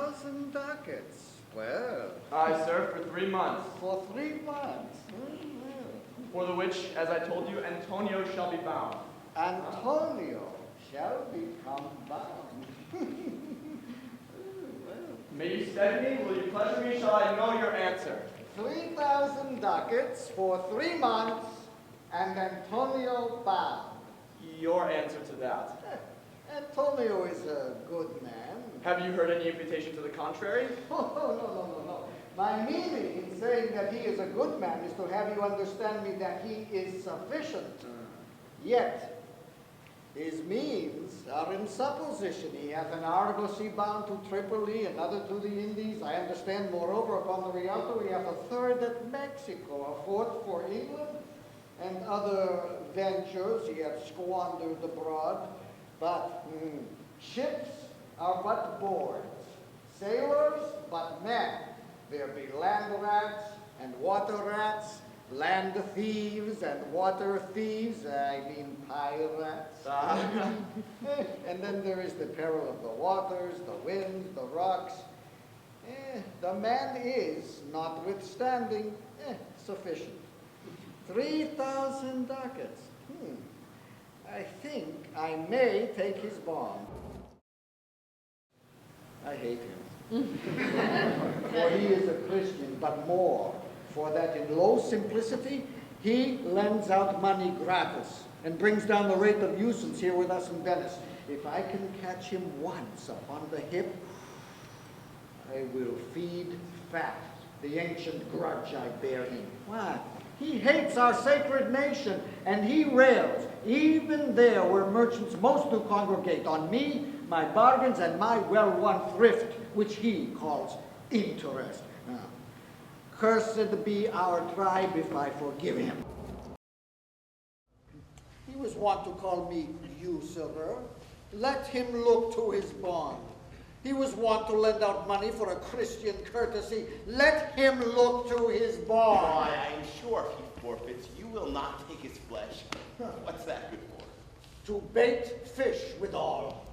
3,000 ducats. Well. Aye, sir, for 3 months. For 3 months. Well. For the which, as I told you, Antonio shall be bound. Antonio shall become bound. May you steady me, will you pleasure me, shall I know your answer? 3,000 ducats for 3 months, and Antonio bound. Your answer to that. Antonio is a good man. Have you heard any imputation to the contrary? Oh, no. My meaning in saying that he is a good man is to have you understand me that he is sufficient. Yet, his means are in supposition. He hath an argosy bound to Tripoli, another to the Indies. I understand, moreover, upon the Rialto, we have a third at Mexico, a fourth for England, and other ventures he hath squandered abroad. But ships are but boards, sailors but men. There be land rats and water rats, land thieves and water thieves, I mean pirates. And then there is the peril of the waters, the winds, the rocks. The man is, notwithstanding, sufficient. 3,000 ducats. I think I may take his bond. I hate him. For he is a Christian, but more, for that in low simplicity he lends out money gratis and brings down the rate of usance here with us in Venice. If I can catch him once upon the hip, I will feed fat the ancient grudge I bear him. What? He hates our sacred nation, and he rails, even there where merchants most do congregate, on me, my bargains, and my well-won thrift, which he calls interest. Now, cursed be our tribe if I forgive him. He was wont to call me usurer. Let him look to his bond. He was wont to lend out money for a Christian courtesy. Let him look to his bond. Why, I am sure if he forfeits, you will not take his flesh. What's that good for? To bait fish withal.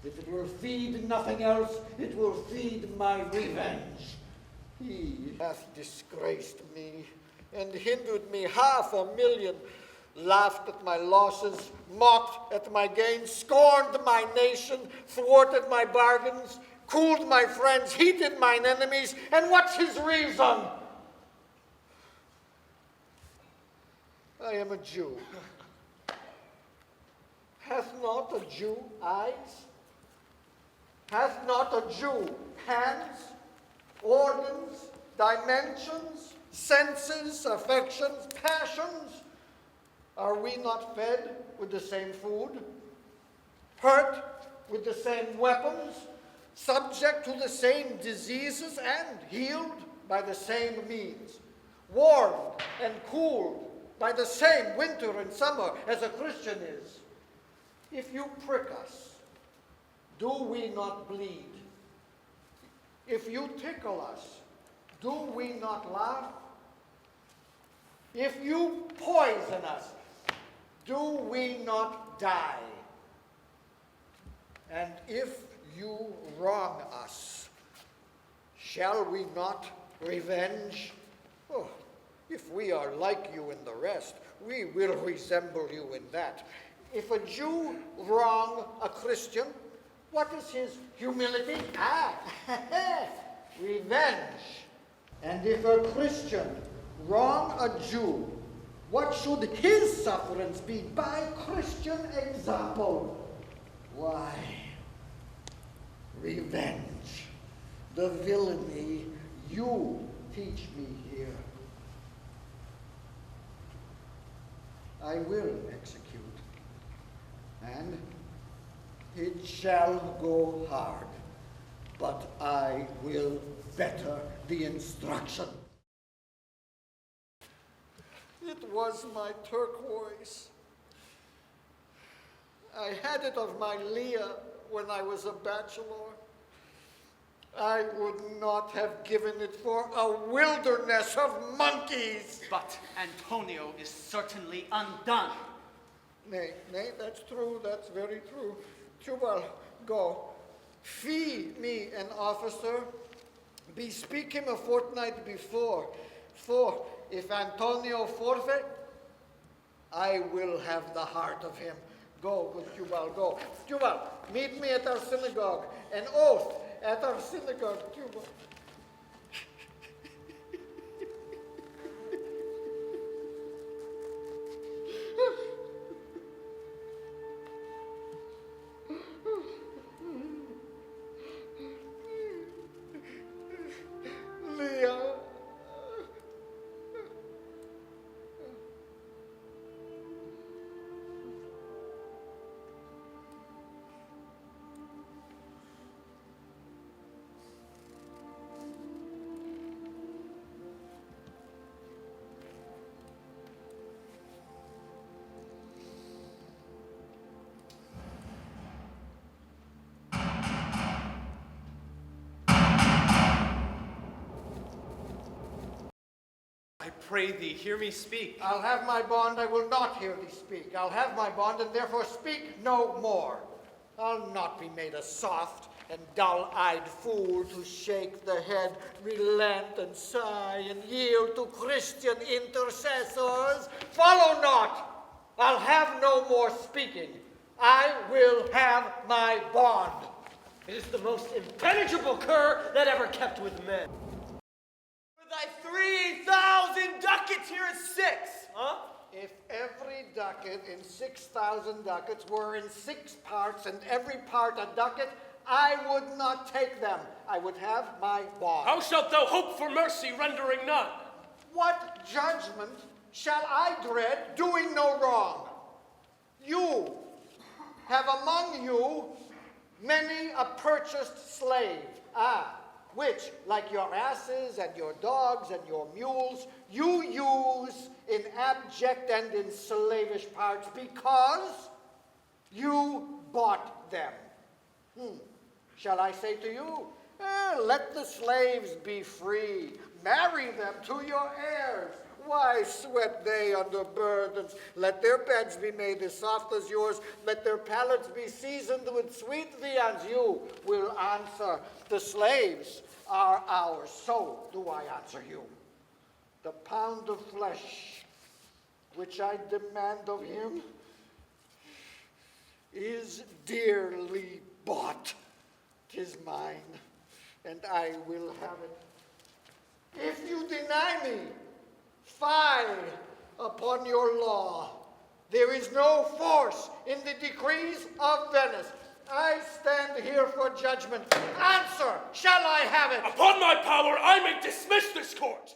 If it will feed nothing else, it will feed my revenge. He hath disgraced me and hindered me 500,000, laughed at my losses, mocked at my gains, scorned my nation, thwarted my bargains, cooled my friends, heated mine enemies, and what's his reason? I am a Jew. Hath not a Jew eyes? Hath not a Jew hands, organs, dimensions, senses, affections, passions? Are we not fed with the same food, hurt with the same weapons, subject to the same diseases, and healed by the same means, warmed and cooled by the same winter and summer as a Christian is? If you prick us, do we not bleed? If you tickle us, do we not laugh? If you poison us, do we not die? And if you wrong us, shall we not revenge? Oh, if we are like you in the rest, we will resemble you in that. If a Jew wrong a Christian, what is his humility? Revenge. And if a Christian wrong a Jew, what should his sufferance be by Christian example? Why, revenge. The villainy you teach me here, I will execute. And it shall go hard, but I will better the instruction. It was my turquoise. I had it of my Leah when I was a bachelor. I would not have given it for a wilderness of monkeys. But Antonio is certainly undone. Nay, that's true. That's very true. Jubal, go. Fee me an officer, bespeak him a fortnight before, for if Antonio forfeit, I will have the heart of him. Go, good Jubal, go. Jubal, meet me at our synagogue. An oath at our synagogue, Jubal. Leah. I pray thee, hear me speak. I'll have my bond, I will not hear thee speak. I'll have my bond, and therefore speak no more. I'll not be made a soft and dull-eyed fool to shake the head, relent and sigh, and yield to Christian intercessors. Follow not! I'll have no more speaking. I will have my bond. It is the most impenetrable cur that ever kept with men. For thy 3,000 ducats, here is 6, huh? If every ducat in 6,000 ducats were in 6 parts, and every part a ducat, I would not take them. I would have my bond. How shalt thou hope for mercy, rendering none? What judgment shall I dread, doing no wrong? You have among you many a purchased slave, which, like your asses and your dogs and your mules, you use in abject and in slavish parts because you bought them. Shall I say to you, let the slaves be free, marry them to your heirs. Why sweat they under burdens? Let their beds be made as soft as yours. Let their palates be seasoned with sweet viands. You will answer, the slaves are ours. So do I answer you. The pound of flesh which I demand of him is dearly bought. 'Tis mine, and I will have it. If you deny me, fie upon your law. There is no force in the decrees of Venice. I stand here for judgment. Answer, shall I have it? Upon my power, I may dismiss this court.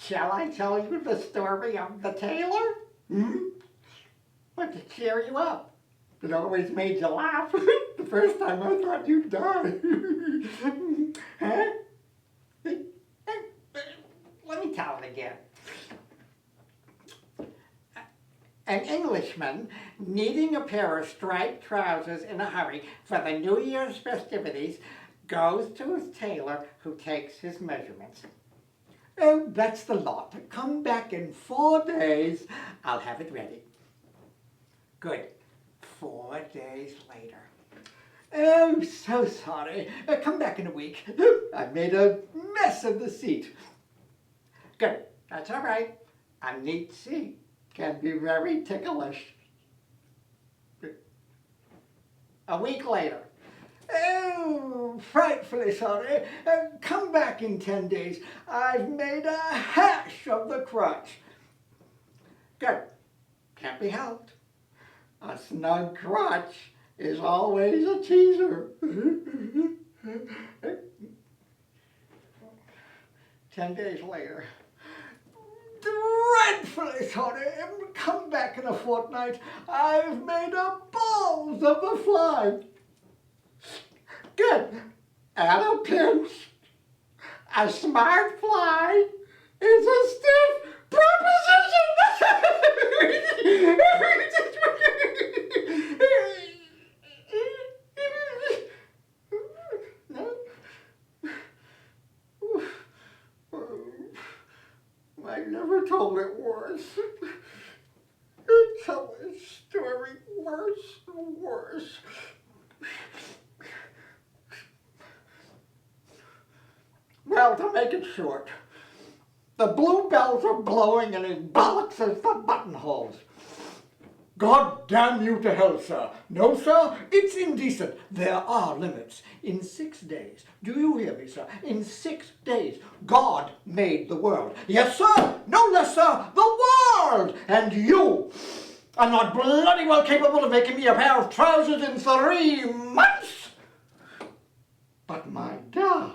Shall I tell you the story of the tailor? What, to cheer you up? It always made you laugh. The first time I thought you'd die. Huh? Let me tell it again. An Englishman needing a pair of striped trousers in a hurry for the New Year's festivities goes to his tailor, who takes his measurements. Oh, that's the lot. Come back in 4 days. I'll have it ready. Good. 4 days later. Oh, so sorry. Come back in a week. I made a mess of the seat. Good. That's all right. A neat seat can be very ticklish. A week later. Oh, frightfully sorry. Come back in 10 days. I've made a hash of the crotch. Good. Can't be helped. A snug crotch is always a teaser. 10 days later. Dreadfully sorry. Come back in a fortnight. I've made a balls of a fly. Good. At a pinch, a smart fly is a stiff proposition. I never told it worse. Tell the story worse and worse. Well, to make it short, the bluebells are blowing and his bollocks is for buttonholes. God damn you to hell, sir. No, sir, it's indecent. There are limits. In 6 days, do you hear me, sir? In 6 days, God made the world. Yes, sir, no less, sir, the world. And you are not bloody well capable of making me a pair of trousers in 3 months. But my dear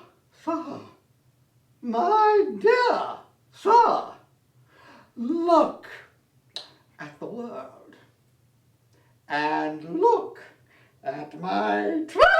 sir, look at the world. And look at my trousers!